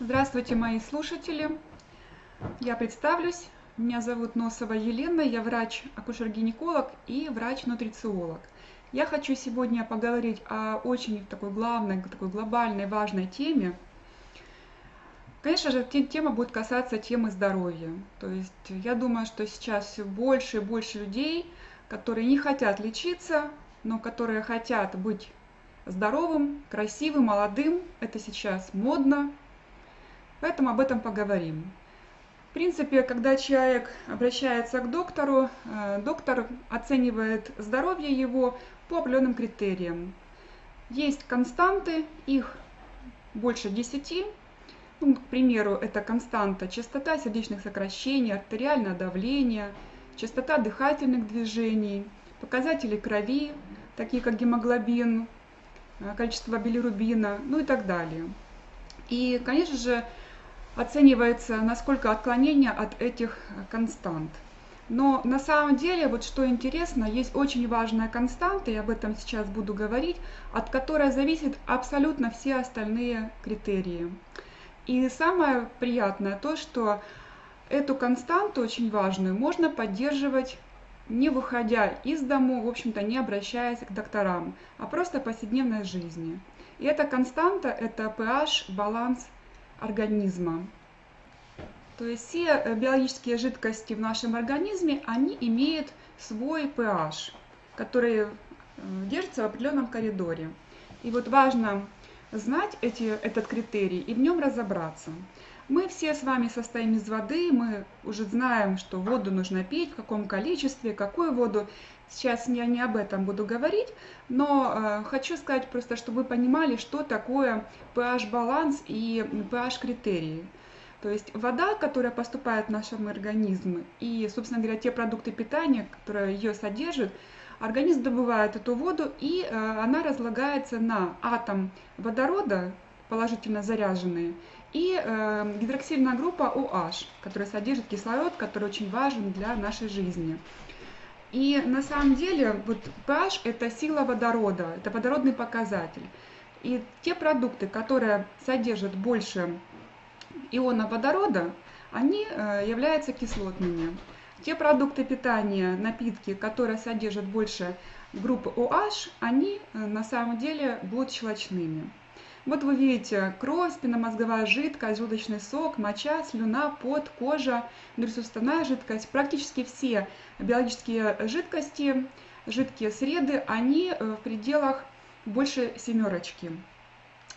Здравствуйте, мои слушатели. Я представлюсь. Меня зовут Носова Елена, я врач-акушер-гинеколог и врач-нутрициолог. Я хочу сегодня поговорить о очень такой главной, такой глобальной, важной теме. Конечно же, тема будет касаться темы здоровья. То есть я думаю, что сейчас все больше и больше людей, которые не хотят лечиться, но которые хотят быть здоровым, красивым, молодым. Это сейчас модно, поэтому об этом поговорим. В принципе, когда человек обращается к доктору, доктор оценивает здоровье его по определенным критериям. Есть константы, их больше 10. Ну, к примеру, это константа частота сердечных сокращений, артериальное давление, частота дыхательных движений, показатели крови, такие как гемоглобин, количество билирубина, ну и так далее. И, конечно же, оценивается, насколько отклонение от этих констант. Но на самом деле, вот что интересно, есть очень важная константа, я об этом сейчас буду говорить, от которой зависят абсолютно все остальные критерии. И самое приятное то, что эту константу очень важную можно поддерживать не выходя из дому, в общем-то не обращаясь к докторам, а просто в повседневной жизни. И эта константа – это pH-баланс организма. То есть все биологические жидкости в нашем организме, они имеют свой pH, который держится в определенном коридоре. И вот важно знать этот критерий и в нем разобраться. Мы все с вами состоим из воды, мы уже знаем, что воду нужно пить, в каком количестве, какую воду. Сейчас я не об этом буду говорить, но хочу сказать просто, чтобы вы понимали, что такое pH-баланс и pH-критерии. То есть вода, которая поступает в наш организм, и, собственно говоря, те продукты питания, которые ее содержат, организм добывает эту воду, и она разлагается на атом водорода, положительно заряженные, и гидроксильная группа OH, которая содержит кислород, который очень важен для нашей жизни. И на самом деле вот pH – это сила водорода, это водородный показатель. И те продукты, которые содержат больше иона водорода, они являются кислотными. Те продукты питания, напитки, которые содержат больше группы OH, они на самом деле будут щелочными. Вот вы видите кровь, спинномозговая жидкость, желудочный сок, моча, слюна, пот, кожа, внутрисуставная жидкость. Практически все биологические жидкости, жидкие среды, они в пределах больше семерочки.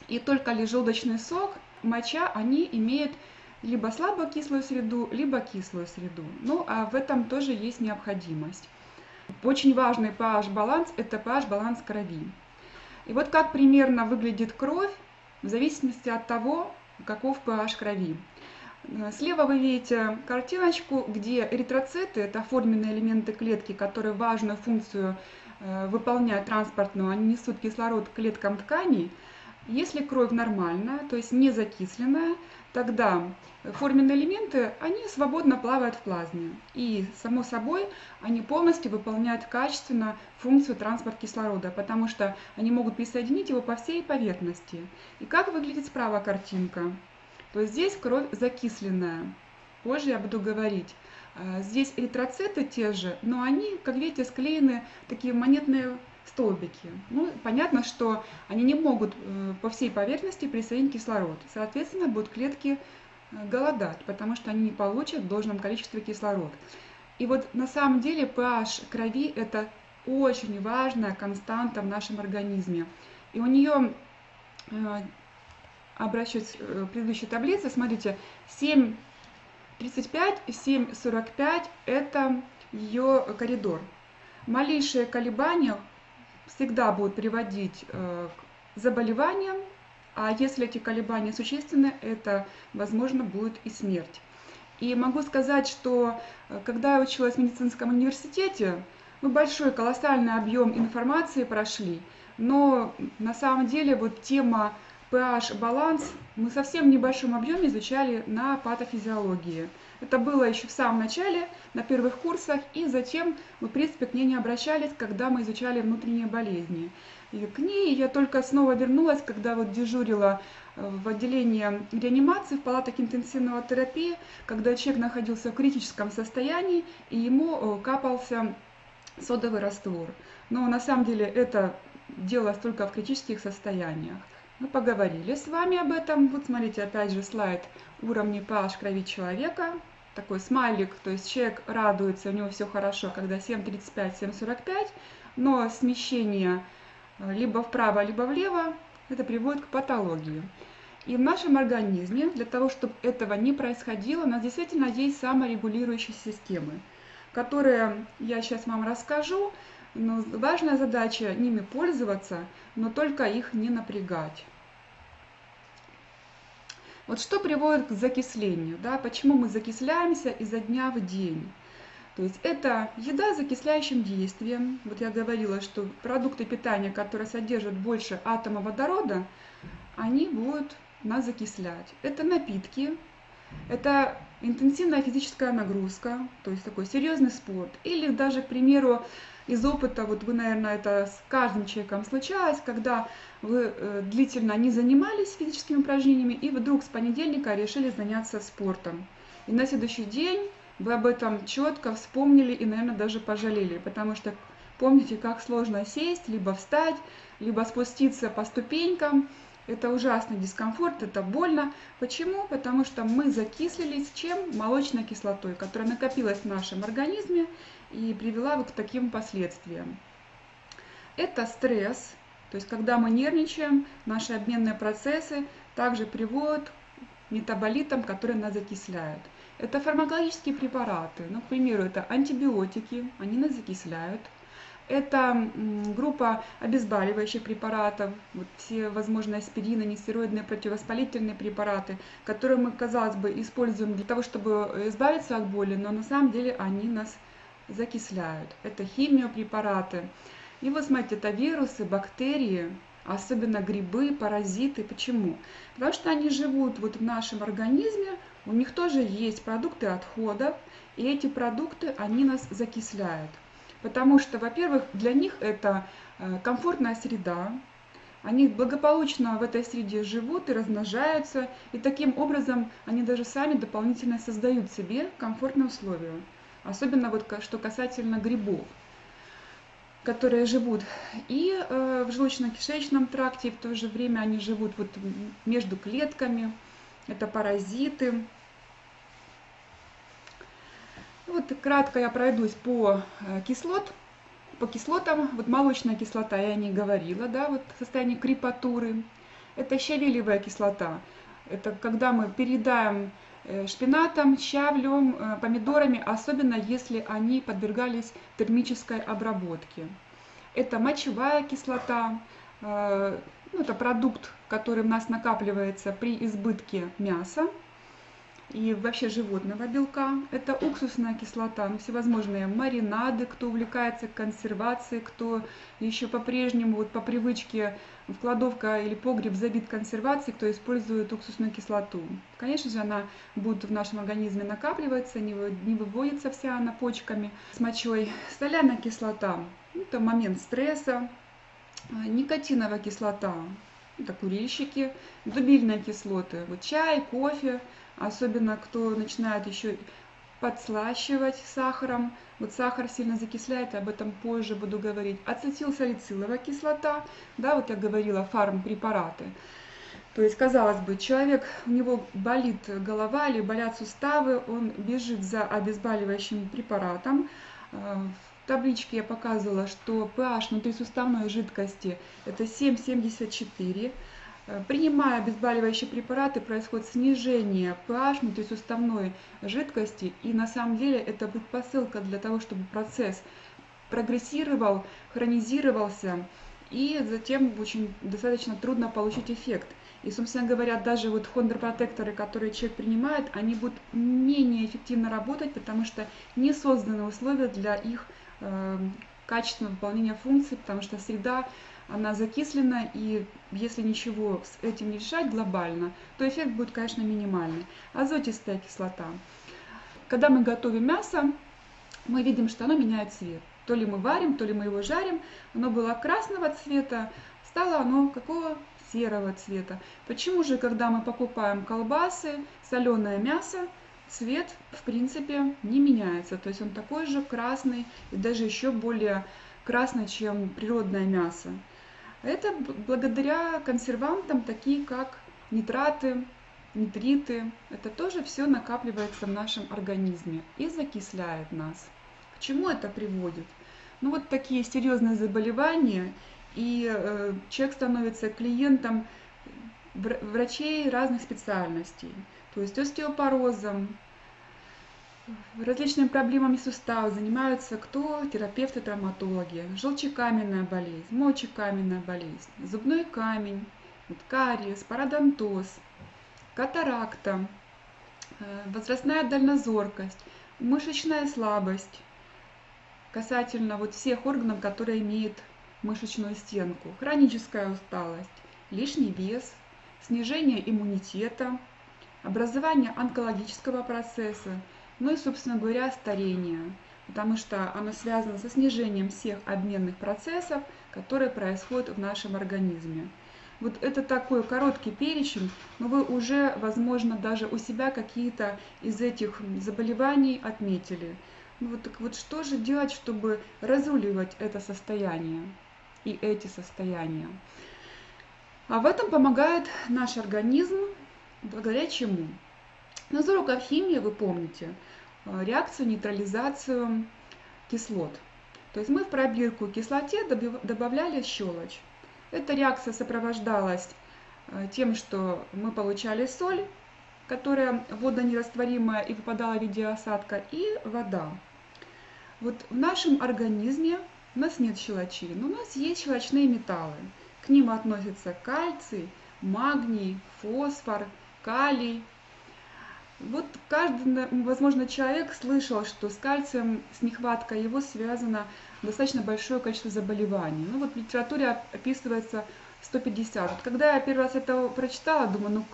И только лишь желудочный сок, моча, они имеют либо слабокислую среду, либо кислую среду. Ну, а в этом тоже есть необходимость. Очень важный pH-баланс – это pH-баланс крови. И вот как примерно выглядит кровь в зависимости от того, каков pH крови. Слева вы видите картиночку, где эритроциты – это форменные элементы клетки, которые важную функцию выполняют транспортную, они несут кислород к клеткам тканей. Если кровь нормальная, то есть не закисленная, тогда форменные элементы, они свободно плавают в плазме. И, само собой, они полностью выполняют качественно функцию транспорта кислорода, потому что они могут присоединить его по всей поверхности. И как выглядит справа картинка? То есть здесь кровь закисленная. Позже я буду говорить. Здесь эритроциты те же, но они, как видите, склеены такие монетные столбики. Ну, понятно, что они не могут по всей поверхности присоединить кислород. Соответственно, будут клетки голодать, потому что они не получат в должном количестве кислород. И вот на самом деле pH крови – это очень важная константа в нашем организме. И у нее, обращаюсь к предыдущей таблице, смотрите, 7,35, 7,45 – это ее коридор. Малейшие колебания всегда будут приводить к заболеваниям, а если эти колебания существенны, это, возможно, будет и смерть. И могу сказать, что когда я училась в медицинском университете, мы большой, колоссальный объем информации прошли, но на самом деле вот тема pH-баланс мы совсем в небольшом объеме изучали на патофизиологии. Это было еще в самом начале, на первых курсах, и затем мы, в принципе, к ней не обращались, когда мы изучали внутренние болезни. И к ней я только снова вернулась, когда вот дежурила в отделении реанимации в палатах интенсивной терапии, когда человек находился в критическом состоянии и ему капался содовый раствор. Но на самом деле это делалось только в критических состояниях. Мы поговорили с вами об этом. Вот смотрите, опять же слайд уровней pH крови человека. Такой смайлик, то есть человек радуется, у него все хорошо, когда 7,35, 7,45, но смещение либо вправо, либо влево, это приводит к патологии. И в нашем организме, для того, чтобы этого не происходило, у нас действительно есть саморегулирующие системы, которые я сейчас вам расскажу. Но важная задача ними пользоваться, но только их не напрягать. Вот что приводит к закислению, да? Почему мы закисляемся изо дня в день? То есть это еда с закисляющим действием. Вот я говорила, что продукты питания, которые содержат больше атома водорода, они будут нас закислять. Это напитки, это интенсивная физическая нагрузка, то есть такой серьезный спорт. Или даже, к примеру, из опыта, вот вы, наверное, это с каждым человеком случалось, когда вы длительно не занимались физическими упражнениями и вдруг с понедельника решили заняться спортом. И на следующий день вы об этом четко вспомнили и, наверное, даже пожалели, потому что помните, как сложно сесть, либо встать, либо спуститься по ступенькам. Это ужасный дискомфорт, это больно. Почему? Потому что мы закислились чем? Молочной кислотой, которая накопилась в нашем организме и привела вот к таким последствиям. Это стресс, то есть когда мы нервничаем, наши обменные процессы также приводят к метаболитам, которые нас закисляют. Это фармакологические препараты, ну, к примеру, это антибиотики, они нас закисляют. Это группа обезболивающих препаратов, вот все возможные аспирины, нестероидные противовоспалительные препараты, которые мы, казалось бы, используем для того, чтобы избавиться от боли, но на самом деле они нас закисляют. Это химиопрепараты. И вот смотрите, это вирусы, бактерии, особенно грибы, паразиты. Почему? Потому что они живут вот в нашем организме, у них тоже есть продукты отходов, и эти продукты, они нас закисляют. Потому что, во-первых, для них это комфортная среда, они благополучно в этой среде живут и размножаются, и таким образом они даже сами дополнительно создают себе комфортные условия. Особенно вот что касательно грибов, которые живут и в желудочно-кишечном тракте, и в то же время они живут вот между клетками, это паразиты. Вот кратко я пройдусь по кислотам. Вот молочная кислота, я о ней говорила, да, вот в состоянии крепатуры. Это щавелевая кислота. Это когда мы переедаем шпинатом, щавлем, помидорами, особенно если они подвергались термической обработке. Это мочевая кислота, ну, это продукт, который у нас накапливается при избытке мяса и вообще животного белка. Это уксусная кислота, ну, всевозможные маринады, кто увлекается консервацией, кто еще по-прежнему, вот по привычке, кладовка или погреб забит консервацией, кто использует уксусную кислоту. Конечно же, она будет в нашем организме накапливаться, не выводится вся она почками с мочой. Соляная кислота – это момент стресса. Никотиновая кислота – это курильщики. Дубильные кислоты – вот чай, кофе. Особенно кто начинает еще подслащивать сахаром. Вот сахар сильно закисляет, об этом позже буду говорить. Ацетилсалициловая кислота, да, вот я говорила, фармпрепараты. То есть, казалось бы, человек, у него болит голова или болят суставы, он бежит за обезболивающим препаратом. В табличке я показывала, что pH внутрисуставной жидкости это 7,74. Принимая обезболивающие препараты, происходит снижение pH внутрисуставной жидкости, и на самом деле это предпосылка для того, чтобы процесс прогрессировал, хронизировался, и затем очень достаточно трудно получить эффект. И, собственно говоря, даже вот хондропротекторы, которые человек принимает, они будут менее эффективно работать, потому что не созданы условия для их качественного выполнения функций, потому что среда она закислена, и если ничего с этим не решать глобально, то эффект будет, конечно, минимальный. Азотистая кислота. Когда мы готовим мясо, мы видим, что оно меняет цвет. То ли мы варим, то ли мы его жарим. Оно было красного цвета, стало оно какого? Серого цвета. Почему же, когда мы покупаем колбасы, соленое мясо, цвет в принципе не меняется? То есть он такой же красный и даже еще более красный, чем природное мясо. Это благодаря консервантам, такие как нитраты, нитриты. Это тоже все накапливается в нашем организме и закисляет нас. К чему это приводит? Ну вот такие серьезные заболевания, и человек становится клиентом врачей разных специальностей, то есть остеопорозом, различными проблемами суставов занимаются кто? Терапевты, травматологи, желчекаменная болезнь, мочекаменная болезнь, зубной камень, кариес, пародонтоз, катаракта, возрастная дальнозоркость, мышечная слабость касательно вот всех органов, которые имеют мышечную стенку, хроническая усталость, лишний вес, снижение иммунитета, образование онкологического процесса, ну и, собственно говоря, старение, потому что оно связано со снижением всех обменных процессов, которые происходят в нашем организме. Вот это такой короткий перечень, но вы уже, возможно, даже у себя какие-то из этих заболеваний отметили. Ну вот, так вот, что же делать, чтобы разруливать это состояние и эти состояния? А в этом помогает наш организм, благодаря чему? На уроках химии вы помните реакцию, нейтрализацию кислот. То есть мы в пробирку к кислоте добавляли щелочь. Эта реакция сопровождалась тем, что мы получали соль, которая водонерастворимая и выпадала в виде осадка, и вода. Вот в нашем организме у нас нет щелочи, но у нас есть щелочные металлы. К ним относятся кальций, магний, фосфор, калий. Вот каждый, возможно, человек слышал, что с кальцием, с нехваткой его связано достаточно большое количество заболеваний. Ну вот в литературе описывается 150. Вот когда я первый раз это прочитала, думаю, ну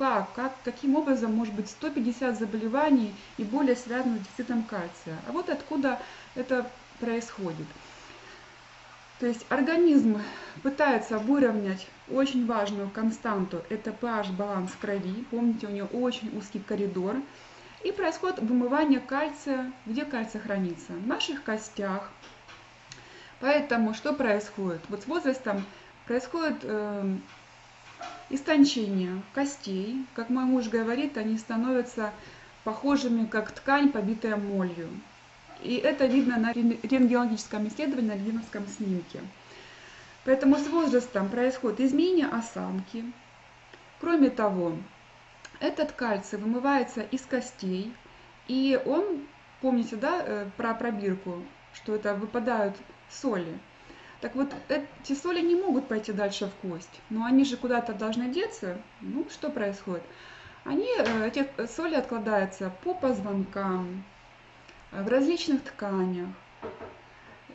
каким образом может быть 150 заболеваний и более связанных с дефицитом кальция? А вот откуда это происходит. То есть организм пытается выровнять очень важную константу, это pH-баланс крови, помните, у него очень узкий коридор, и происходит вымывание кальция, где кальций хранится? В наших костях. Поэтому что происходит? Вот с возрастом происходит истончение костей, как мой муж говорит, они становятся похожими, как ткань, побитая молью. И это видно на рентгенологическом исследовании, на рентгеновском снимке. Поэтому с возрастом происходит изменение осанки. Кроме того, этот кальций вымывается из костей, и он, помните, да, про пробирку, что это выпадают соли. Так вот, эти соли не могут пойти дальше в кость, но они же куда-то должны деться. Ну, что происходит? Эти соли откладываются по позвонкам, в различных тканях.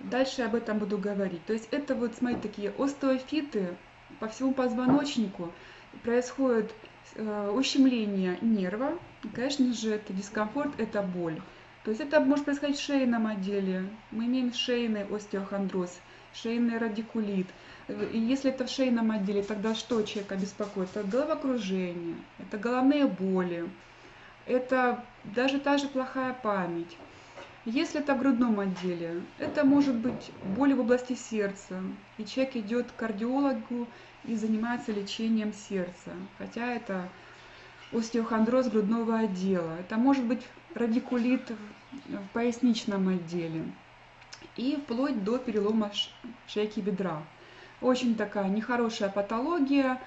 Дальше об этом буду говорить. То есть это вот, смотрите, такие остеофиты по всему позвоночнику. Происходит ущемление нерва. И, конечно же, это дискомфорт, это боль. То есть это может происходить в шейном отделе. Мы имеем шейный остеохондроз, шейный радикулит. И если это в шейном отделе, тогда что человека беспокоит? Это головокружение, это головные боли, это даже та же плохая память. Если это в грудном отделе, это может быть боль в области сердца, и человек идет к кардиологу и занимается лечением сердца, хотя это остеохондроз грудного отдела. Это может быть радикулит в поясничном отделе и вплоть до перелома шейки бедра. Очень такая нехорошая патология,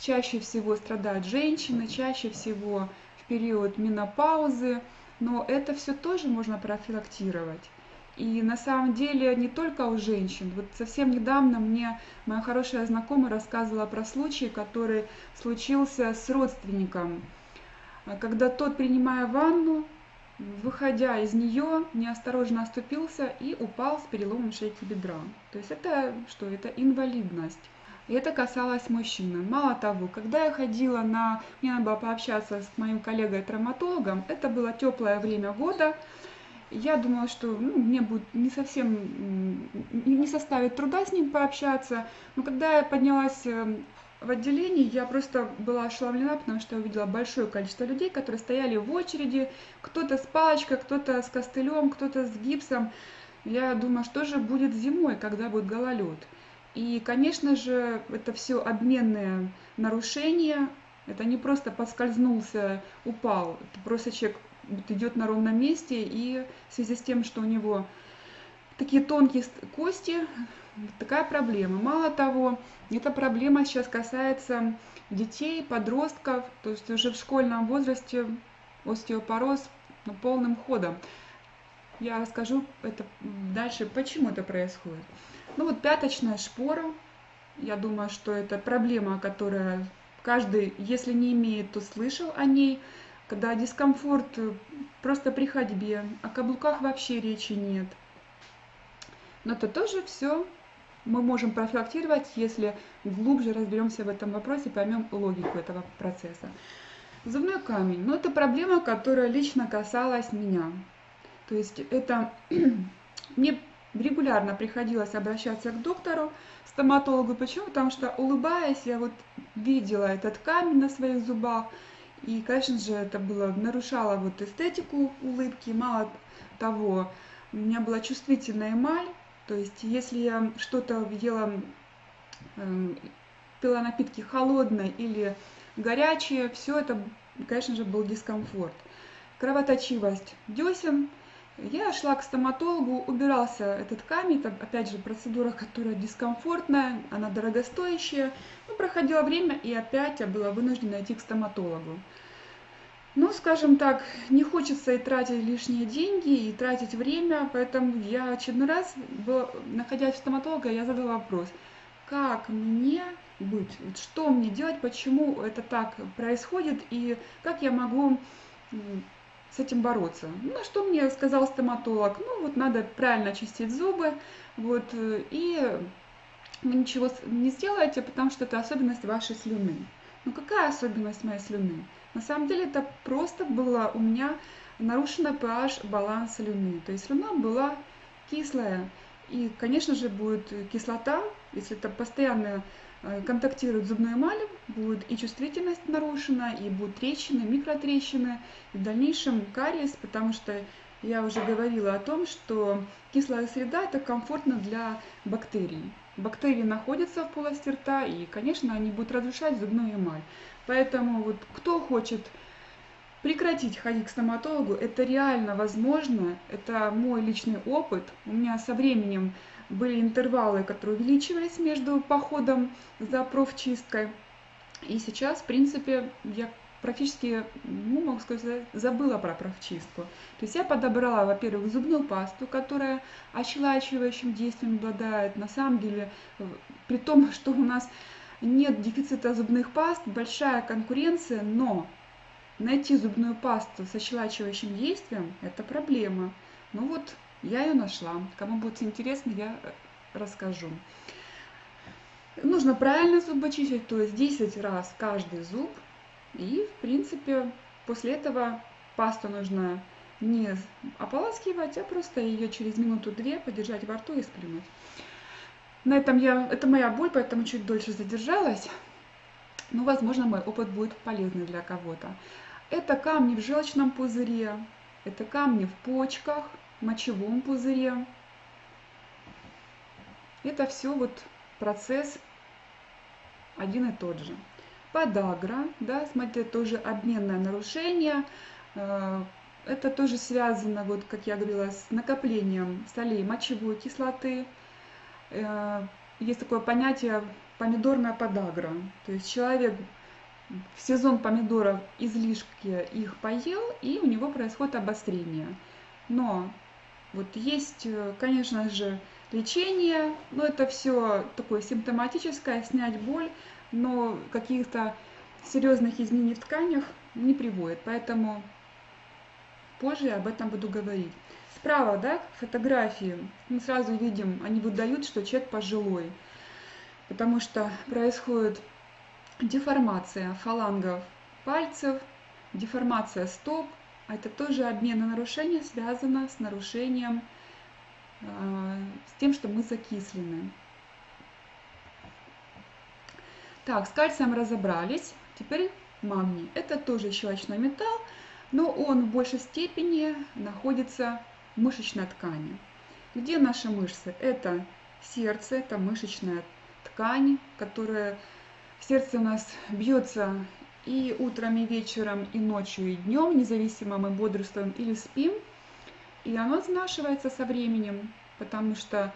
чаще всего страдают женщины, чаще всего в период менопаузы. Но это все тоже можно профилактировать. И на самом деле не только у женщин. Вот совсем недавно мне моя хорошая знакомая рассказывала про случай, который случился с родственником, когда тот, принимая ванну, выходя из нее, неосторожно оступился и упал с переломом шейки бедра. То есть это что? Это инвалидность. И это касалось мужчин. Мало того, когда я ходила мне надо было пообщаться с моим коллегой-травматологом, это было теплое время года, Я думала, что мне будет не совсем, не составит труда с ним пообщаться. Но когда я поднялась в отделении, я просто была ошеломлена, потому что я увидела большое количество людей, которые стояли в очереди, кто-то с палочкой, кто-то с костылем, кто-то с гипсом. Я думаю, что же будет зимой, когда будет гололед. И, конечно же, это все обменные нарушения. Это не просто поскользнулся, упал. Это просто человек вот идет на ровном месте, и в связи с тем, что у него такие тонкие кости, такая проблема. Мало того, эта проблема сейчас касается детей, подростков, то есть уже в школьном возрасте остеопороз полным ходом. Я расскажу это дальше, почему это происходит. Ну вот пяточная шпора, я думаю, что это проблема, которая каждый, если не имеет, то слышал о ней. Когда дискомфорт просто при ходьбе, о каблуках вообще речи нет. Но это тоже все мы можем профилактировать, если глубже разберемся в этом вопросе, поймем логику этого процесса. Зубной камень. Ну, это проблема, которая лично касалась меня. То есть это мне регулярно приходилось обращаться к доктору, стоматологу. Почему? Потому что, улыбаясь, я вот видела этот камень на своих зубах. И, конечно же, это было, нарушало вот эстетику улыбки. Мало того, у меня была чувствительная эмаль. То есть, если я что-то ела, пила напитки холодные или горячие, все это, конечно же, был дискомфорт. Кровоточивость десен. Я шла к стоматологу, убирался этот камень, это опять же процедура, которая дискомфортная, она дорогостоящая. Но проходило время, и опять я была вынуждена идти к стоматологу. Ну, скажем так, не хочется и тратить лишние деньги, и тратить время, поэтому я очередной раз, находясь у стоматолога, я задала вопрос, как мне быть, что мне делать, почему это так происходит, и как я могу с этим бороться. На что мне сказал стоматолог, ну вот надо правильно чистить зубы, вот, и вы ничего не сделаете, потому что это особенность вашей слюны. Ну какая особенность моей слюны? На самом деле это просто было у меня нарушено pH баланс слюны. То есть слюна была кислая. И, конечно же, будет кислота, если это постоянно контактирует с зубной эмалью, будет и чувствительность нарушена, и будут трещины, микротрещины, и в дальнейшем кариес, потому что я уже говорила о том, что кислая среда это комфортно для бактерий. Бактерии находятся в полости рта, и, конечно, они будут разрушать зубную эмаль. Поэтому вот кто хочет прекратить ходить к стоматологу, это реально возможно, это мой личный опыт. У меня со временем были интервалы, которые увеличивались между походом за профчисткой. И сейчас, в принципе, я практически, ну, могу сказать, забыла про профчистку. То есть я подобрала, во-первых, зубную пасту, которая ощелачивающим действием обладает. На самом деле, при том, что у нас нет дефицита зубных паст, большая конкуренция, но найти зубную пасту с ощелачивающим действием – это проблема. Ну вот, я ее нашла. Кому будет интересно, я расскажу. Нужно правильно зубы чистить, то есть 10 раз каждый зуб. И, в принципе, после этого пасту нужно не ополаскивать, а просто ее через минуту-две подержать во рту и сплюнуть. На этом это моя боль, поэтому чуть дольше задержалась. Но, возможно, мой опыт будет полезный для кого-то. Это камни в желчном пузыре, это камни в почках, мочевом пузыре. Это все вот процесс один и тот же. Подагра, да, смотрите, тоже обменное нарушение. Это тоже связано, вот как я говорила, с накоплением солей мочевой кислоты. Есть такое понятие помидорная подагра. То есть человек в сезон помидоров излишки их поел, и у него происходит обострение. Но вот есть, конечно же, лечение, но это все такое симптоматическое, снять боль, но каких-то серьезных изменений в тканях не приводит. Поэтому позже я об этом буду говорить. Справа, да, фотографии, мы сразу видим, они выдают, что человек пожилой, потому что происходит деформация фалангов пальцев, деформация стоп, Это тоже обмен и нарушение связано с нарушением, с тем, что мы закислены. Так, с кальцием разобрались. Теперь магний. Это тоже щелочной металл, но он в большей степени находится в мышечной ткани. Где наши мышцы? Это сердце, это мышечная ткань, которая в сердце у нас бьется и утром, и вечером, и ночью, и днем, независимо мы бодрствуем или спим. И оно изнашивается со временем, потому что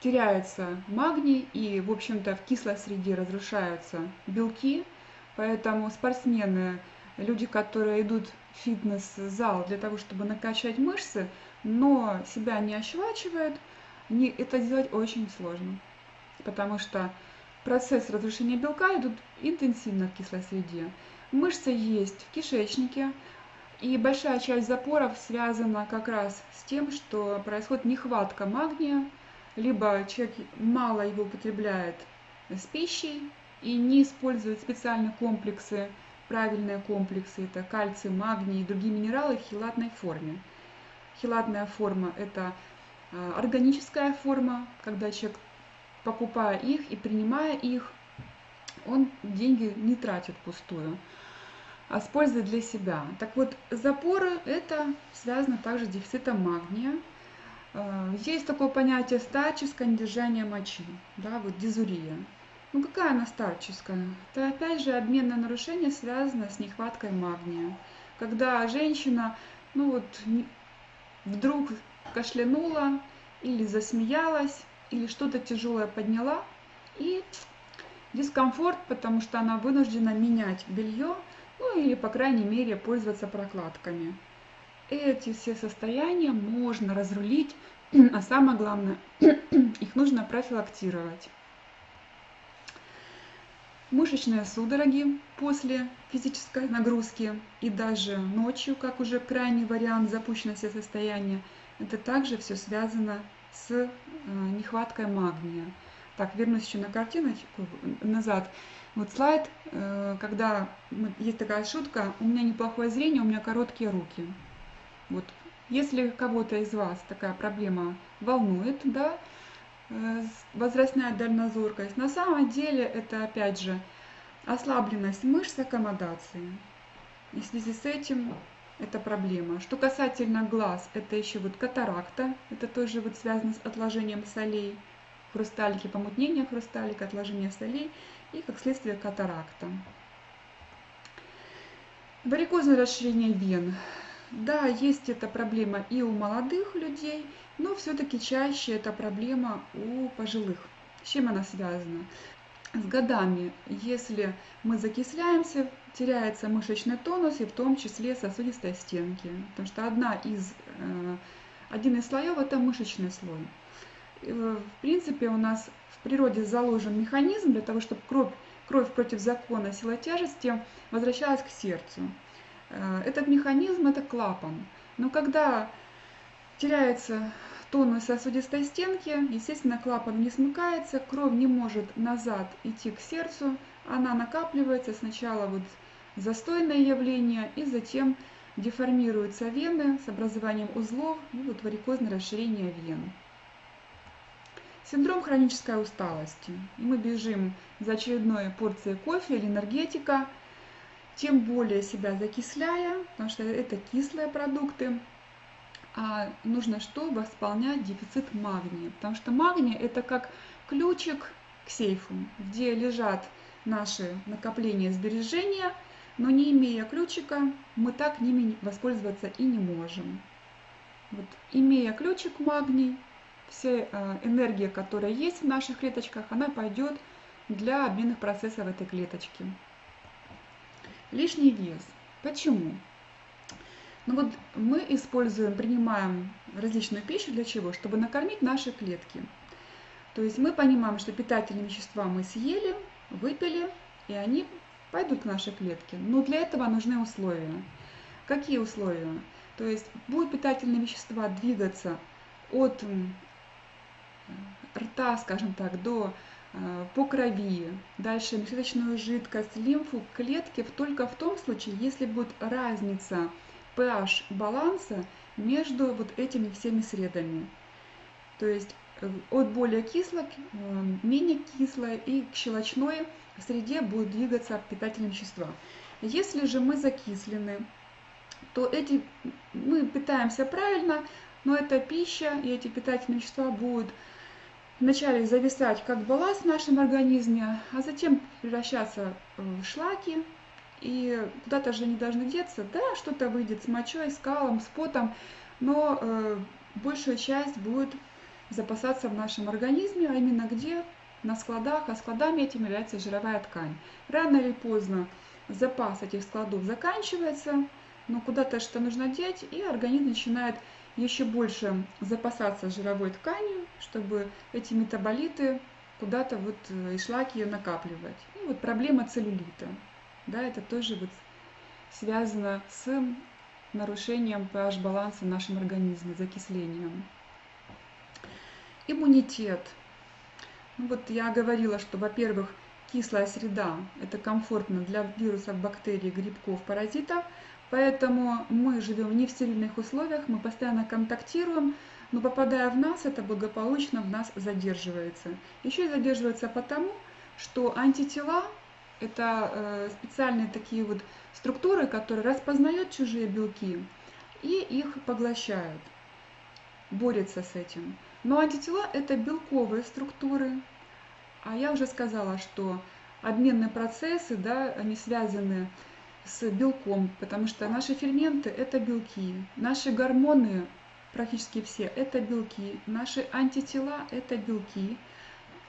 теряется магний, и, в общем-то, в кислой среде разрушаются белки. Поэтому спортсмены, люди, которые идут в фитнес-зал для того, чтобы накачать мышцы, но себя не ощелачивают, это сделать очень сложно, потому что процесс разрушения белка идет интенсивно в кислой среде. Мышцы есть в кишечнике, и большая часть запоров связана как раз с тем, что происходит нехватка магния, либо человек мало его употребляет с пищей и не использует специальные комплексы, правильные комплексы, это кальций, магний и другие минералы в хелатной форме. Хелатная форма – это органическая форма, когда человек, покупая их и принимая их, он деньги не тратит впустую, а использует для себя. Так вот, запоры – это связано также с дефицитом магния. Есть такое понятие старческое недержание мочи, да, вот дизурия. Ну какая она старческая? Это опять же обменное нарушение связано с нехваткой магния. Когда женщина, ну вот, вдруг кашлянула или засмеялась, или что-то тяжелое подняла, и дискомфорт, потому что она вынуждена менять белье, ну или, по крайней мере, пользоваться прокладками. Эти все состояния можно разрулить, а самое главное, их нужно профилактировать. Мышечные судороги после физической нагрузки и даже ночью, как уже крайний вариант запущенности состояния, это также все связано с нехваткой магния. Так, вернусь еще на картиночку назад. Вот слайд, когда есть такая шутка: у меня неплохое зрение, у меня короткие руки. Вот, если кого-то из вас такая проблема волнует, да, возрастная дальнозоркость, на самом деле это опять же ослабленность мышц аккомодации. И в связи с этим это проблема. Что касательно глаз, это еще вот катаракта, это тоже вот связано с отложением солей, хрусталики, помутнение хрусталика, отложение солей и, как следствие, катаракта. Варикозное расширение вен. Да, есть эта проблема и у молодых людей, но все-таки чаще эта проблема у пожилых. С чем она связана? С годами, если мы закисляемся, теряется мышечный тонус и в том числе сосудистые стенки, потому что один из слоев – это мышечный слой. В принципе, у нас в природе заложен механизм для того, чтобы кровь против закона силы тяжести возвращалась к сердцу. Этот механизм – это клапан. Но когда теряется тонус сосудистой стенки, естественно, клапан не смыкается, кровь не может назад идти к сердцу, она накапливается, сначала вот застойное явление, и затем деформируются вены с образованием узлов и вот варикозное расширение вен. Синдром хронической усталости. И мы бежим за очередной порцией кофе или энергетика, тем более себя закисляя, потому что это кислые продукты. А нужно что? Восполнять дефицит магния, потому что магний – это как ключик к сейфу, где лежат наши накопления, сбережения, но не имея ключика, мы так ними воспользоваться и не можем. Вот, имея ключик магний, вся энергия, которая есть в наших клеточках, она пойдет для обменных процессов этой клеточки. Лишний вес. Почему? Ну вот мы принимаем различную пищу для чего? Чтобы накормить наши клетки. То есть мы понимаем, что питательные вещества мы съели, выпили, и они пойдут к нашей клетке. Но для этого нужны условия. Какие условия? То есть будут питательные вещества двигаться от рта, скажем так, по крови, дальше межклеточную жидкость, лимфу, клетки только в том случае, если будет разница pH баланса между вот этими всеми средами. То есть от более кислой к менее кислой, и к щелочной среде будут двигаться питательные вещества. Если же мы закислены, то мы питаемся правильно, но эта пища и эти питательные вещества будут вначале зависать как балласт в нашем организме, а затем превращаться в шлаки, и куда-то же они должны деться. Да, что-то выйдет с мочой, с калом, с потом, но большая часть будет запасаться в нашем организме, а именно где? На складах, а складами этим является жировая ткань. Рано или поздно запас этих складов заканчивается, но куда-то что нужно деть, и организм начинает еще больше запасаться жировой тканью, чтобы эти метаболиты куда-то и шлаки ее накапливать. И вот проблема целлюлита. Да, это тоже связано с нарушением pH-баланса в нашем организме, закислением. Иммунитет. Я говорила, что, во-первых, кислая среда – это комфортно для вирусов, бактерий, грибков, паразитов, поэтому мы живем не в стерильных условиях, мы постоянно контактируем, но попадая в нас, это благополучно в нас задерживается. Еще и задерживается потому, что антитела – это специальные такие структуры, которые распознают чужие белки и их поглощают, борются с этим. Но антитела – это белковые структуры, а я уже сказала, что обменные процессы, да, они связаны с белком, потому что наши ферменты – это белки, наши гормоны практически все – это белки, наши антитела – это белки,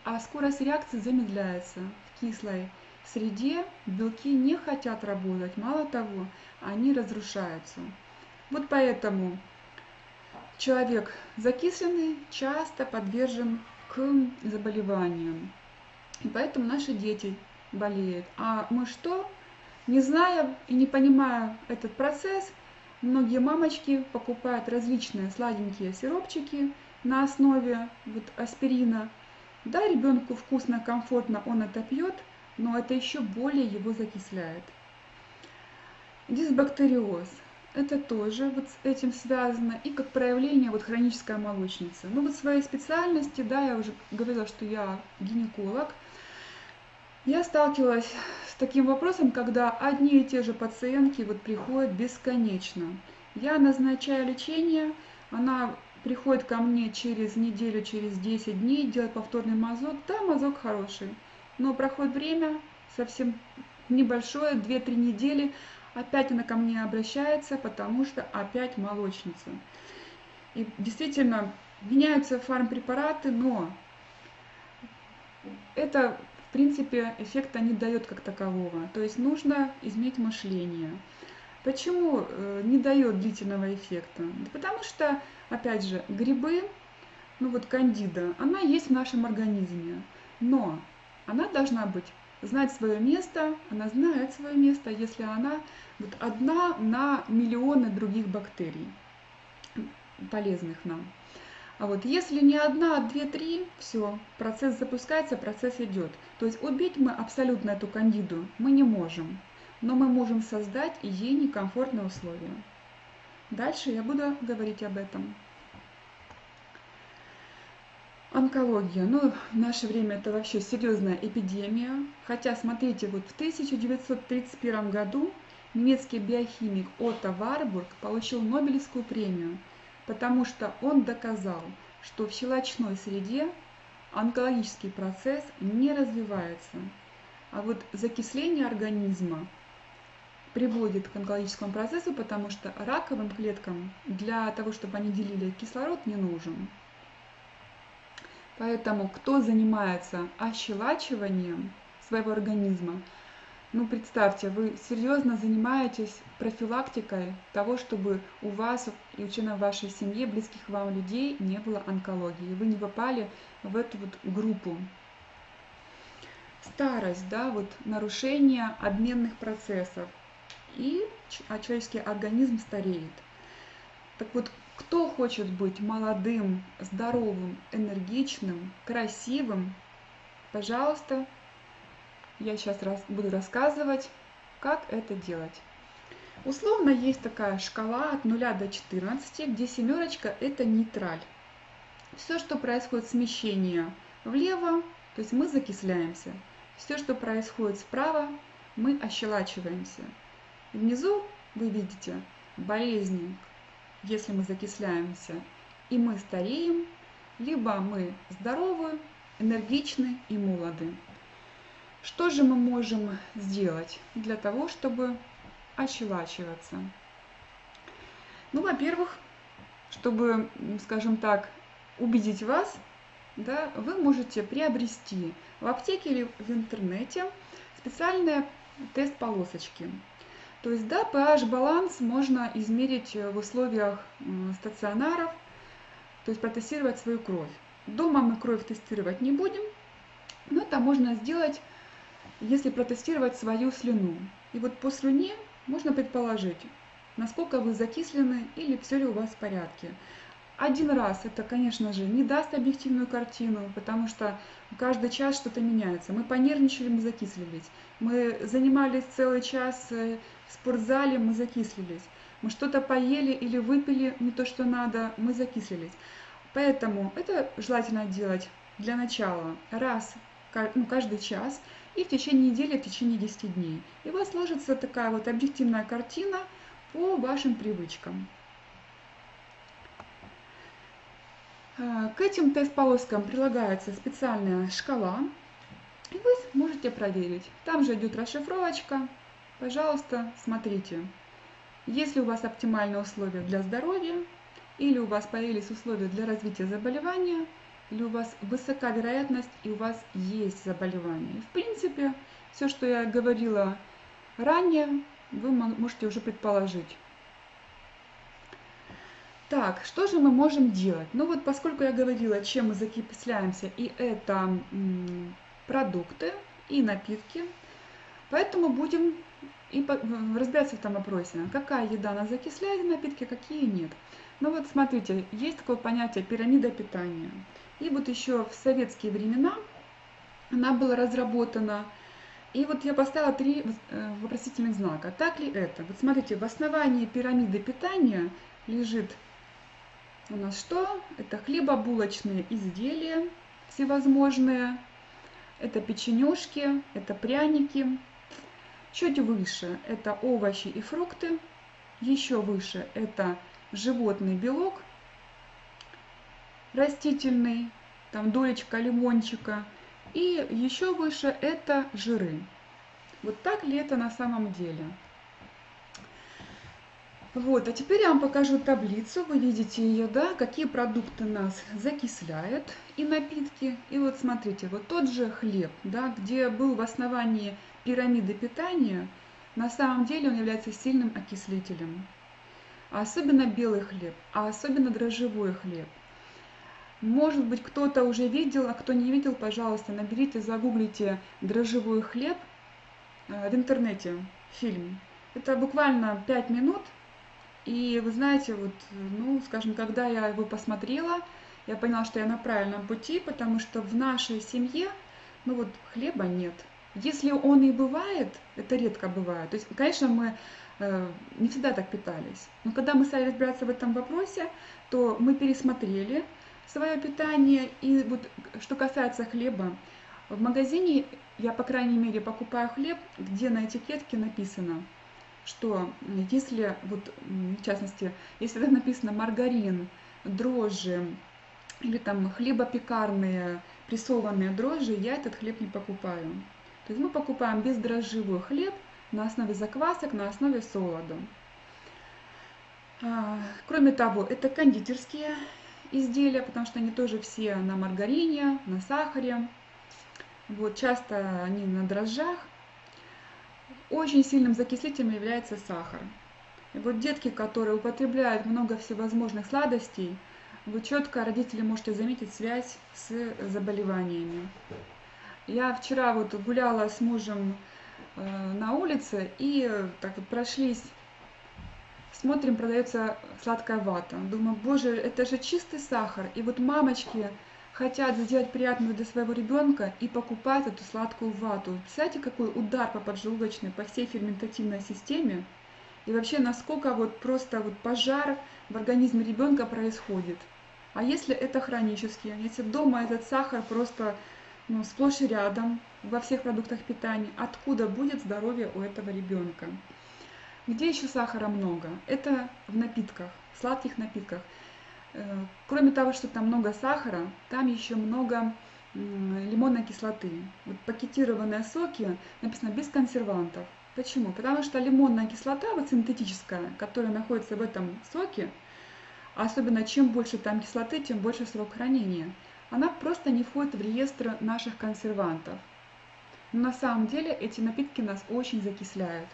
а скорость реакции замедляется. В кислой среде белки не хотят работать, мало того, они разрушаются. Вот поэтому человек закисленный часто подвержен к заболеваниям. И поэтому наши дети болеют. А мы что? Не зная и не понимая этот процесс, многие мамочки покупают различные сладенькие сиропчики на основе аспирина. Да, ребенку вкусно, комфортно, он это пьет, но это еще более его закисляет. Дисбактериоз. Это тоже с этим связано, и как проявление хроническая молочница. В своей специальности, да, я уже говорила, что я гинеколог, я сталкивалась с таким вопросом, когда одни и те же пациентки приходят бесконечно. Я назначаю лечение, она приходит ко мне через неделю, через 10 дней, делает повторный мазок. Да, мазок хороший, но проходит время совсем небольшое, 2-3 недели, опять она ко мне обращается, потому что опять молочница. И действительно, меняются фармпрепараты, но это, в принципе, эффекта не дает как такового. То есть нужно изменить мышление. Почему не дает длительного эффекта? Да потому что, опять же, грибы, кандида, она есть в нашем организме, но она должна знать свое место, она знает свое место, если она одна на миллионы других бактерий, полезных нам. А если не одна, а 2-3, все, процесс запускается, процесс идет. То есть убить мы абсолютно эту кандиду мы не можем, но мы можем создать ей некомфортные условия. Дальше я буду говорить об этом. Онкология. В наше время это вообще серьезная эпидемия. Хотя, смотрите, в 1931 году немецкий биохимик Отто Варбург получил Нобелевскую премию, потому что он доказал, что в щелочной среде онкологический процесс не развивается. А закисление организма приводит к онкологическому процессу, потому что раковым клеткам для того, чтобы они делили кислород, не нужен. Поэтому кто занимается ощелачиванием своего организма, представьте, вы серьезно занимаетесь профилактикой того, чтобы у вас и у членов вашей семьи, близких вам людей не было онкологии, вы не попали в эту группу. Старость, да, нарушение обменных процессов, и человеческий организм стареет. Так кто хочет быть молодым, здоровым, энергичным, красивым, пожалуйста, я сейчас буду рассказывать, как это делать. Условно есть такая шкала от 0 до 14, где семерочка это нейтраль. Все, что происходит смещение влево, то есть мы закисляемся. Все, что происходит справа, мы ощелачиваемся. И внизу вы видите болезни, если мы закисляемся, и мы стареем, либо мы здоровы, энергичны и молоды. Что же мы можем сделать для того, чтобы ощелачиваться? Ну, во-первых, чтобы, скажем так, убедить вас, да, вы можете приобрести в аптеке или в интернете специальные тест-полосочки. То есть, да, pH-баланс можно измерить в условиях стационаров, то есть протестировать свою кровь. Дома мы кровь тестировать не будем, но это можно сделать, если протестировать свою слюну. И вот по слюне можно предположить, насколько вы закислены или все ли у вас в порядке. Один раз это, конечно же, не даст объективную картину, потому что каждый час что-то меняется. Мы понервничали, мы закислились. Мы занимались целый час в спортзале, мы закислились. Мы что-то поели или выпили не то, что надо, мы закислились. Поэтому это желательно делать для начала раз каждый час и в течение недели, в течение 10 дней. И у вас сложится такая вот объективная картина по вашим привычкам. К этим тест-полоскам прилагается специальная шкала, и вы можете проверить. Там же идет расшифровочка. Пожалуйста, смотрите. Если у вас оптимальные условия для здоровья, или у вас появились условия для развития заболевания, или у вас высока вероятность и у вас есть заболевание. В принципе, все, что я говорила ранее, вы можете уже предположить. Так, что же мы можем делать? Ну вот, поскольку я говорила, чем мы закисляемся, и это продукты и напитки, поэтому будем и разбираться в этом вопросе, какая еда нас закисляет, напитки, какие нет. Ну вот смотрите, есть такое понятие пирамида питания. И вот еще в советские времена она была разработана. И вот я поставила 3 вопросительных знака. Так ли это? Вот смотрите, в основании пирамиды питания лежит у нас что? Это хлебобулочные изделия всевозможные, это печенюшки, это пряники. Чуть выше это овощи и фрукты, еще выше это животный белок, растительный, там долечка лимончика, и еще выше это жиры. Вот так ли это на самом деле? Вот, а теперь я вам покажу таблицу, вы видите ее, да, какие продукты нас закисляют и напитки. И вот смотрите, вот тот же хлеб, да, где был в основании пирамиды питания, на самом деле он является сильным окислителем. А особенно белый хлеб, а особенно дрожжевой хлеб. Может быть, кто-то уже видел, а кто не видел, пожалуйста, наберите, загуглите дрожжевой хлеб в интернете, фильм. Это буквально 5 минут. И вы знаете, вот, ну, скажем, когда я его посмотрела, я поняла, что я на правильном пути, потому что в нашей семье, ну вот, хлеба нет. Если он и бывает, это редко бывает. То есть, конечно, мы не всегда так питались. Но когда мы стали разбираться в этом вопросе, то мы пересмотрели свое питание. И вот что касается хлеба, в магазине я, по крайней мере, покупаю хлеб, где на этикетке написано, что если, вот, в частности, если там написано маргарин, дрожжи или там хлебопекарные прессованные дрожжи, я этот хлеб не покупаю. То есть мы покупаем бездрожжевой хлеб на основе заквасок, на основе солода. Кроме того, это кондитерские изделия, потому что они тоже все на маргарине, на сахаре. Вот, часто они на дрожжах. Очень сильным закислителем является сахар. И вот детки, которые употребляют много всевозможных сладостей, вы четко, родители, можете заметить связь с заболеваниями. Я вчера вот гуляла с мужем на улице и так вот прошлись, смотрим, продается сладкая вата. Думаю, боже, это же чистый сахар. И вот мамочки хотят сделать приятную для своего ребенка и покупать эту сладкую вату. Представляете, какой удар по поджелудочной, по всей ферментативной системе? и вообще насколько вот просто вот пожар в организме ребенка происходит. А если это хронически, если дома этот сахар просто сплошь и рядом во всех продуктах питания, откуда будет здоровье у этого ребенка? Где еще сахара много? Это в напитках, сладких напитках. Кроме того, что там много сахара, там еще много лимонной кислоты. Вот пакетированные соки написано без консервантов. Почему? Потому что лимонная кислота, вот синтетическая, которая находится в этом соке, особенно чем больше там кислоты, тем больше срок хранения, она просто не входит в реестр наших консервантов. Но на самом деле эти напитки нас очень закисляют.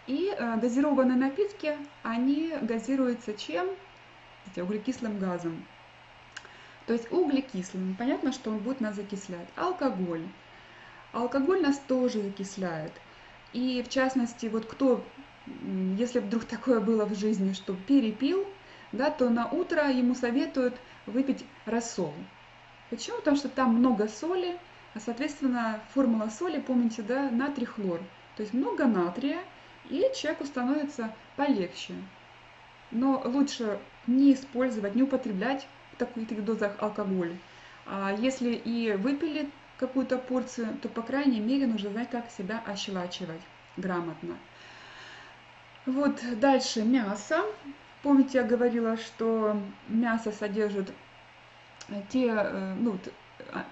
И газированные напитки, они газируются чем? Углекислым газом. То есть углекислым. Понятно, что он будет нас закислять. Алкоголь. Алкоголь нас тоже закисляет. И в частности, вот кто, если вдруг такое было в жизни, что перепил, да, то на утро ему советуют выпить рассол. Почему? Потому что там много соли, а соответственно формула соли, помните, да, натрий, хлор. То есть много натрия, и человеку становится полегче. Но лучше не использовать, не употреблять в таких дозах алкоголь. А если и выпили какую-то порцию, то, по крайней мере, нужно знать, как себя ощелачивать грамотно. Вот дальше мясо. Помните, я говорила, что мясо содержит те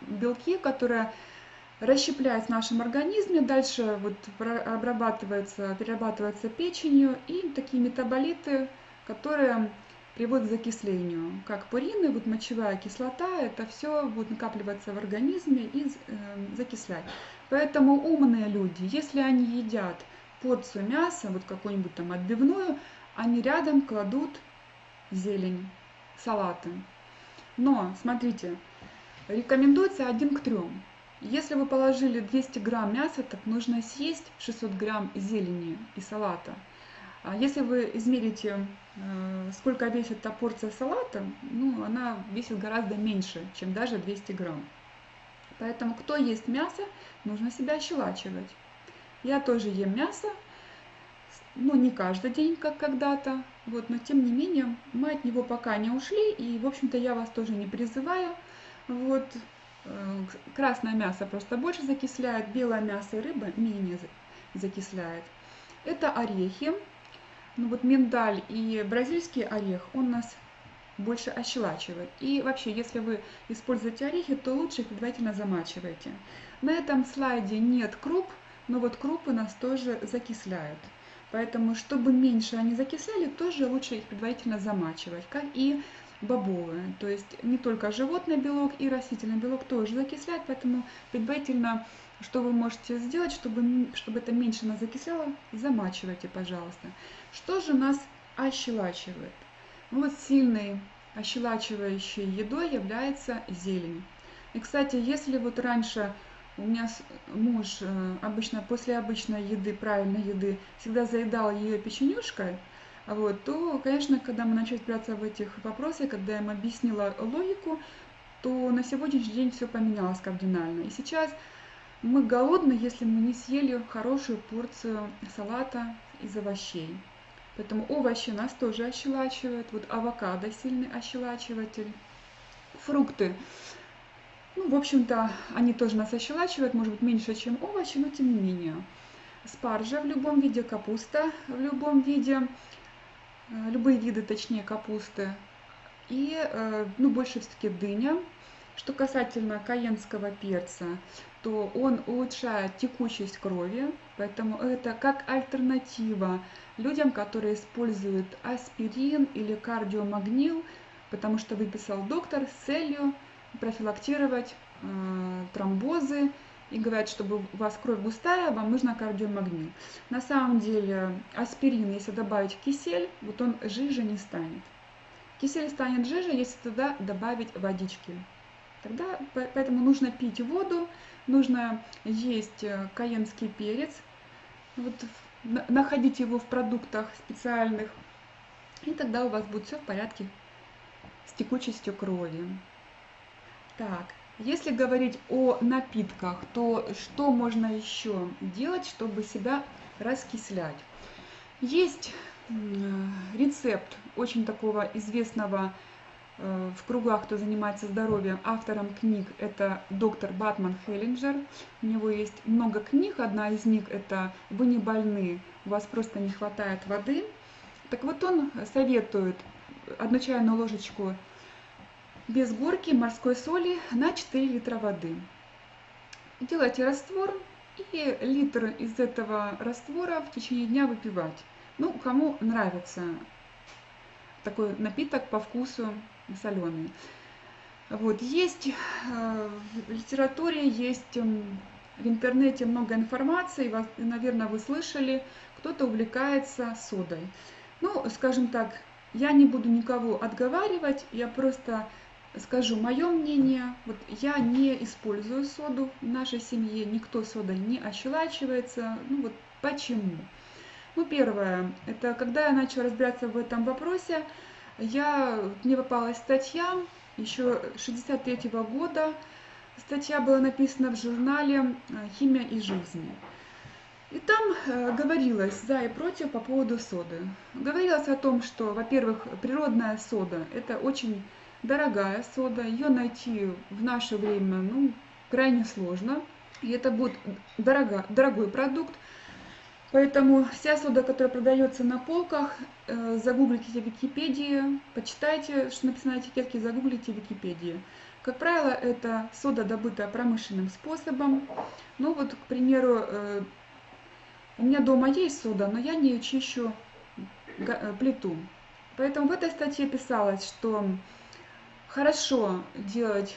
белки, которые расщепляются в нашем организме, дальше вот перерабатывается печенью, и такие метаболиты, которые приводят к закислению. Как пурины, вот мочевая кислота, это все будет накапливаться в организме и закислять. Поэтому умные люди, если они едят порцию мяса, вот какую-нибудь там отбивную, они рядом кладут зелень, салаты. Но, смотрите, рекомендуется 1 к 3. Если вы положили 200 грамм мяса, так нужно съесть 600 грамм зелени и салата. А если вы измерите, сколько весит та порция салата, она весит гораздо меньше, чем даже 200 грамм. Поэтому, кто ест мясо, нужно себя ощелачивать. Я тоже ем мясо, не каждый день, как когда-то, но тем не менее, мы от него пока не ушли, и, в общем-то, я вас тоже не призываю. Красное мясо просто больше закисляет, белое мясо и рыба менее закисляет. Это орехи. Миндаль и бразильский орех, он нас больше ощелачивает. И вообще, если вы используете орехи, то лучше их предварительно замачивайте. На этом слайде нет круп, но вот крупы нас тоже закисляют. Поэтому, чтобы меньше они закисляли, тоже лучше их предварительно замачивать, как и бобовые. То есть не только животный белок, и растительный белок тоже закисляет, поэтому предварительно, что вы можете сделать, чтобы это меньше нас закисляло, замачивайте, пожалуйста. Что же нас ощелачивает? Сильной ощелачивающей едой является зелень. И, кстати, если раньше у меня муж обычно после обычной еды, правильной еды, всегда заедал ее печенюшкой, то, конечно, когда мы начали разбираться в этих вопросах, когда я им объяснила логику, то на сегодняшний день все поменялось кардинально. И сейчас мы голодны, если мы не съели хорошую порцию салата из овощей. Поэтому овощи нас тоже ощелачивают. Авокадо сильный ощелачиватель. Фрукты. В общем-то, они тоже нас ощелачивают, может быть, меньше, чем овощи, но тем не менее. Спаржа в любом виде, капуста в любом виде, любые виды, точнее, капусты. И, больше все-таки дыня. Что касательно кайенского перца, то он улучшает текучесть крови, поэтому это как альтернатива людям, которые используют аспирин или кардиомагнил, потому что выписал доктор с целью профилактировать тромбозы и говорят, чтобы у вас кровь густая, вам нужно кардиомагнил. На самом деле аспирин, если добавить кисель, он жиже не станет. Кисель станет жиже, если туда добавить водички. Поэтому нужно пить воду, нужно есть кайенский перец, находить его в продуктах специальных, и тогда у вас будет все в порядке с текучестью крови. Так, если говорить о напитках, то что можно еще делать, чтобы себя раскислять? Есть рецепт очень такого известного в кругах, кто занимается здоровьем, автором книг это доктор Батман Хеллинджер. У него есть много книг, одна из них это «Вы не больны, у вас просто не хватает воды». Так вот он советует 1 чайную ложечку без горки морской соли на 4 литра воды. Делайте раствор и литр из этого раствора в течение дня выпивать. Ну, кому нравится такой напиток по вкусу соленый. Вот, есть в литературе, есть в интернете много информации, наверное, вы слышали, кто-то увлекается содой. Ну, скажем так, я не буду никого отговаривать, я просто скажу мое мнение. Вот я не использую соду в нашей семье, никто содой не ощелачивается. Ну вот почему? Ну, первое, это когда я начала разбираться в этом вопросе, мне попалась статья еще 1963 года. Статья была написана в журнале «Химия и жизнь». И там говорилось за и против по поводу соды. Говорилось о том, что, во-первых, природная сода – это очень дорогая сода, ее найти в наше время крайне сложно, и это будет дорогой продукт. Поэтому вся сода, которая продается на полках, загуглите в Википедии, почитайте, что написано на этикетке, загуглите в Википедии. Как правило, это сода, добытая промышленным способом. Ну вот, к примеру, у меня дома есть сода, но я не чищу плиту. Поэтому в этой статье писалось, что хорошо делать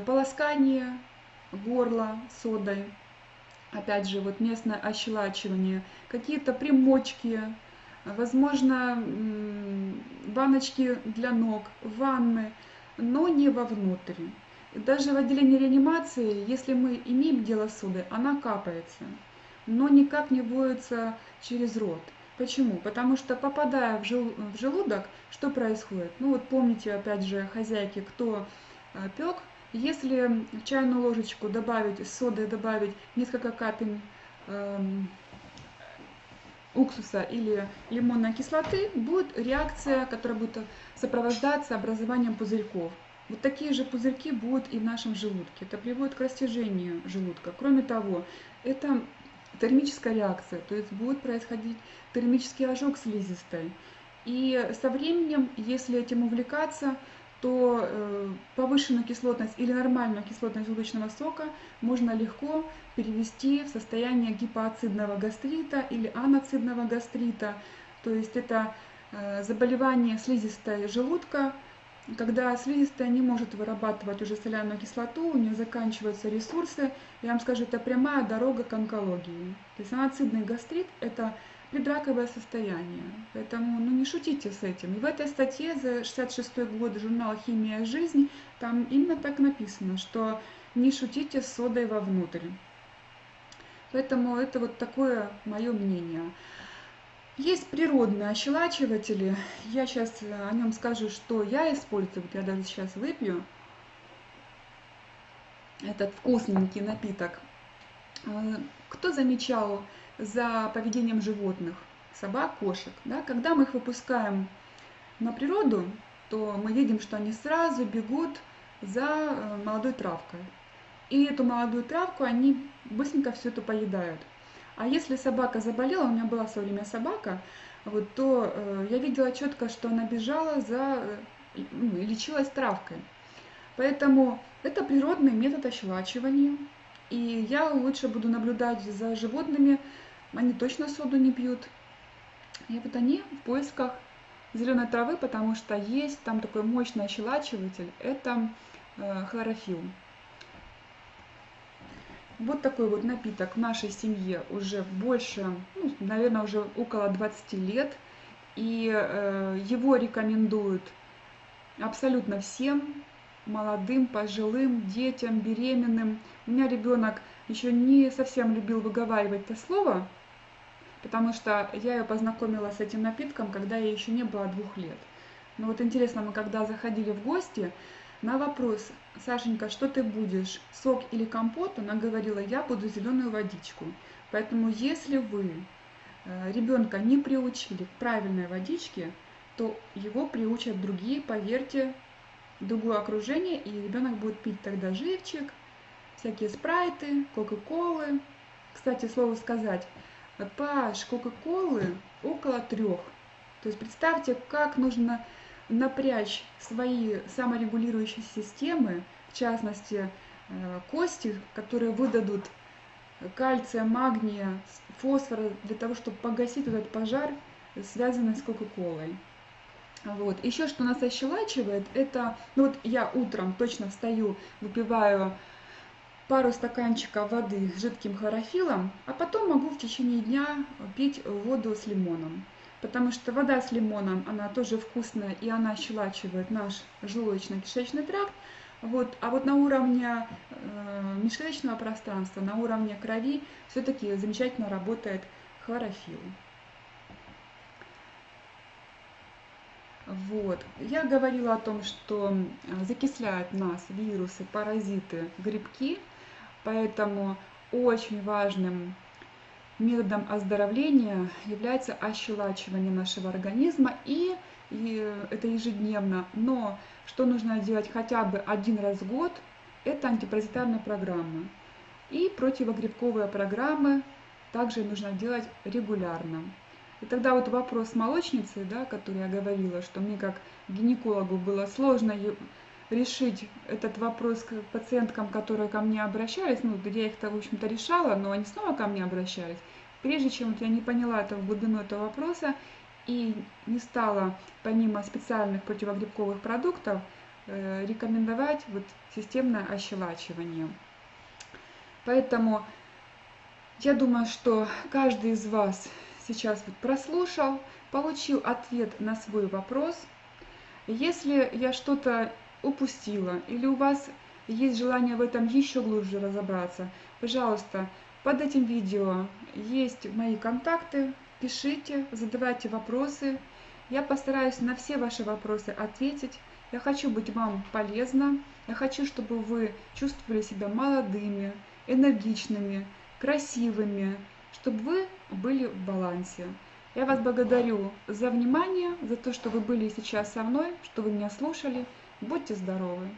полоскание горла содой. Опять же, вот местное ощелачивание, какие-то примочки, возможно, баночки для ног, ванны, но не вовнутрь. Даже в отделении реанимации, если мы имеем дело с содой, она капается, но никак не вводится через рот. Почему? Потому что, попадая в желудок, что происходит? Ну вот помните, опять же, хозяйки, кто пек, если в чайную ложечку добавить соды, добавить несколько капель уксуса или лимонной кислоты, будет реакция, которая будет сопровождаться образованием пузырьков. Вот такие же пузырьки будут и в нашем желудке. Это приводит к растяжению желудка. Кроме того, это термическая реакция, то есть будет происходить термический ожог слизистой. И со временем, если этим увлекаться, то повышенную кислотность или нормальную кислотность желудочного сока можно легко перевести в состояние гипоацидного гастрита или аноцидного гастрита. То есть это заболевание слизистой желудка, когда слизистая не может вырабатывать уже соляную кислоту, у нее заканчиваются ресурсы. Я вам скажу, это прямая дорога к онкологии. То есть аноцидный гастрит – это предраковое состояние. Поэтому не шутите с этим. И в этой статье за 1966 год журнала «Химия и жизнь» там именно так написано, что не шутите с содой вовнутрь. Поэтому это вот такое мое мнение. Есть природные ощелачиватели. Я сейчас о нем скажу, что я использую. Вот я даже сейчас выпью этот вкусненький напиток. Кто замечал за поведением животных, собак, кошек, да? Когда мы их выпускаем на природу, то мы видим, что они сразу бегут за молодой травкой. И эту молодую травку они быстренько все это поедают. А если собака заболела, у меня была в свое время собака, вот, то я видела четко, что она бежала лечилась травкой. Поэтому это природный метод ощелачивания. И я лучше буду наблюдать за животными, они точно соду не пьют. И вот они в поисках зеленой травы, потому что есть там такой мощный ощелачиватель, это хлорофилл. Вот такой вот напиток в нашей семье уже больше, наверное, уже около 20 лет. И его рекомендуют абсолютно всем, молодым, пожилым, детям, беременным. У меня ребенок еще не совсем любил выговаривать это слово, потому что я ее познакомила с этим напитком, когда ей еще не было 2 лет. Но вот интересно, мы когда заходили в гости, на вопрос: Сашенька, что ты будешь, сок или компот? Она говорила: я буду зеленую водичку. Поэтому если вы ребенка не приучили к правильной водичке, то его приучат другие, поверьте, другое окружение, и ребенок будет пить тогда живчик, всякие спрайты, кока-колы. Кстати, слово сказать, pH кока-колы около 3. То есть представьте, как нужно напрячь свои саморегулирующие системы, в частности, кости, которые выдадут кальция, магния, фосфора для того, чтобы погасить этот пожар, связанный с кока-колой. Вот. Еще что нас ощелачивает, это, ну вот я утром точно встаю, выпиваю пару стаканчиков воды с жидким хлорофиллом, а потом могу в течение дня пить воду с лимоном. Потому что вода с лимоном, она тоже вкусная, и она ощелачивает наш желудочно-кишечный тракт. Вот. А вот на уровне межклеточного пространства, на уровне крови все-таки замечательно работает хлорофилл. Вот. Я говорила о том, что закисляют нас вирусы, паразиты, грибки, поэтому очень важным методом оздоровления является ощелачивание нашего организма, и это ежедневно. Но что нужно делать хотя бы один раз в год, это антипаразитарные программы. И противогрибковые программы также нужно делать регулярно. И тогда вот вопрос с молочницей, да, который я говорила, что мне как гинекологу было сложно решить этот вопрос к пациенткам, которые ко мне обращались, ну, я их-то, в общем-то, решала, но они снова ко мне обращались. Прежде чем я не поняла этого глубину этого вопроса и не стала, помимо специальных противогрибковых продуктов, рекомендовать вот системное ощелачивание. Поэтому я думаю, что каждый из вас сейчас вот прослушал, получил ответ на свой вопрос. Если я что-то упустила или у вас есть желание в этом еще глубже разобраться, пожалуйста, под этим видео есть мои контакты, пишите, задавайте вопросы. Я постараюсь на все ваши вопросы ответить. Я хочу быть вам полезна. Я хочу, чтобы вы чувствовали себя молодыми, энергичными, красивыми, чтобы вы были в балансе. Я вас благодарю за внимание, за то, что вы были сейчас со мной, что вы меня слушали. Будьте здоровы!